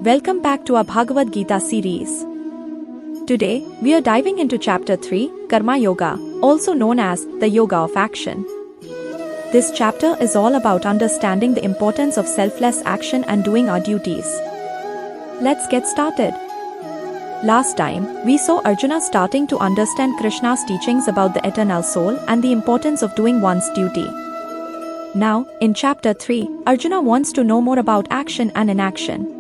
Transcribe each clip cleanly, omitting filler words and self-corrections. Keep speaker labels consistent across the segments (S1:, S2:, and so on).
S1: Welcome back to our Bhagavad Gita series. Today, we are diving into Chapter 3, Karma Yoga, also known as the Yoga of Action. This chapter is all about understanding the importance of selfless action and doing our duties. Let's get started. Last time, we saw Arjuna starting to understand Krishna's teachings about the eternal soul and the importance of doing one's duty. Now, in Chapter 3, Arjuna wants to know more about action and inaction.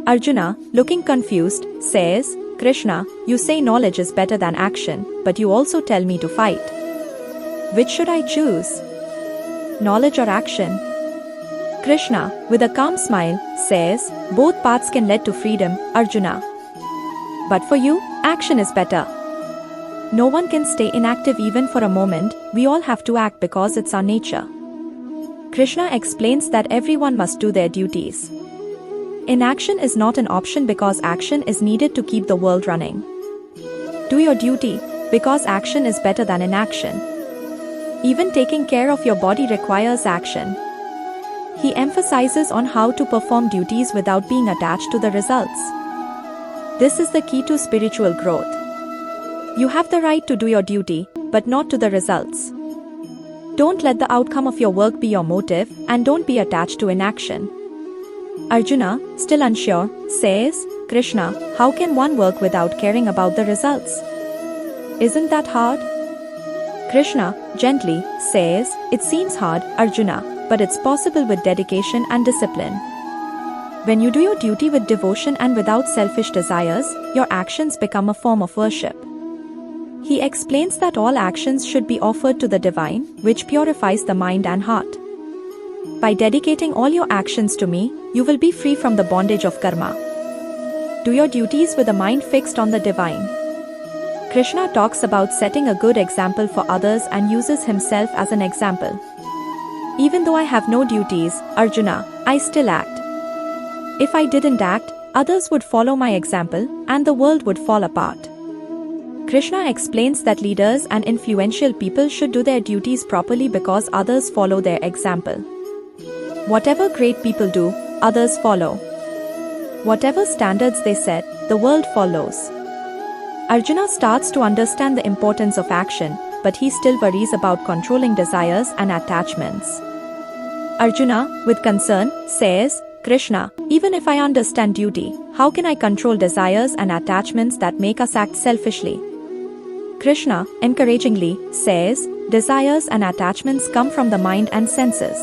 S1: Arjuna, looking confused, says, "Krishna, you say knowledge is better than action, but you also tell me to fight. Which should I choose? Knowledge or action?" Krishna, with a calm smile, says, "Both paths can lead to freedom, Arjuna. But for you, action is better. No one can stay inactive even for a moment, we all have to act because it's our nature." Krishna explains that everyone must do their duties. Inaction is not an option because action is needed to keep the world running. Do your duty, because action is better than inaction. Even taking care of your body requires action. He emphasizes on how to perform duties without being attached to the results. This is the key to spiritual growth. You have the right to do your duty, but not to the results. Don't let the outcome of your work be your motive, and don't be attached to inaction. Arjuna, still unsure, says, "Krishna, how can one work without caring about the results? Isn't that hard?" Krishna, gently, says, "It seems hard, Arjuna, but it's possible with dedication and discipline. When you do your duty with devotion and without selfish desires, your actions become a form of worship." He explains that all actions should be offered to the divine, which purifies the mind and heart. By dedicating all your actions to me, you will be free from the bondage of karma. Do your duties with a mind fixed on the divine. Krishna talks about setting a good example for others and uses himself as an example. "Even though I have no duties, Arjuna, I still act. If I didn't act, others would follow my example, and the world would fall apart." Krishna explains that leaders and influential people should do their duties properly because others follow their example. Whatever great people do, others follow. Whatever standards they set, the world follows. Arjuna starts to understand the importance of action, but he still worries about controlling desires and attachments. Arjuna, with concern, says, "Krishna, even if I understand duty, how can I control desires and attachments that make us act selfishly?" Krishna, encouragingly, says, "Desires and attachments come from the mind and senses.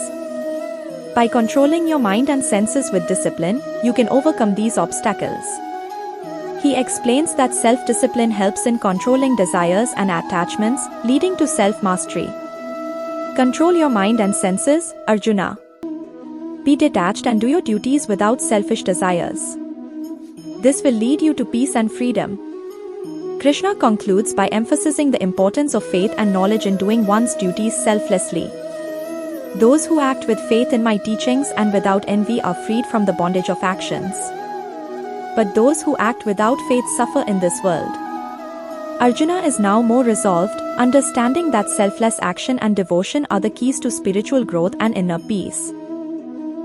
S1: By controlling your mind and senses with discipline, you can overcome these obstacles." He explains that self-discipline helps in controlling desires and attachments, leading to self-mastery. Control your mind and senses, Arjuna. Be detached and do your duties without selfish desires. This will lead you to peace and freedom. Krishna concludes by emphasizing the importance of faith and knowledge in doing one's duties selflessly. "Those who act with faith in my teachings and without envy are freed from the bondage of actions. But those who act without faith suffer in this world." Arjuna is now more resolved, understanding that selfless action and devotion are the keys to spiritual growth and inner peace.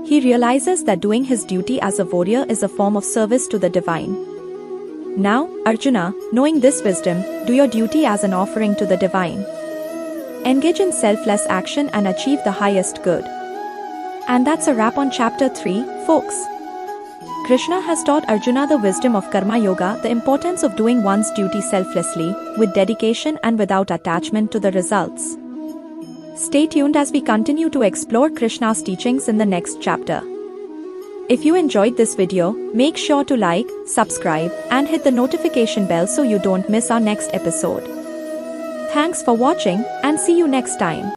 S1: He realizes that doing his duty as a warrior is a form of service to the divine. Now, Arjuna, knowing this wisdom, do your duty as an offering to the divine. Engage in selfless action and achieve the highest good. And that's a wrap on Chapter 3, folks. Krishna has taught Arjuna the wisdom of Karma Yoga, the importance of doing one's duty selflessly, with dedication and without attachment to the results. Stay tuned as we continue to explore Krishna's teachings in the next chapter. If you enjoyed this video, make sure to like, subscribe, and hit the notification bell so you don't miss our next episode. Thanks for watching, and see you next time.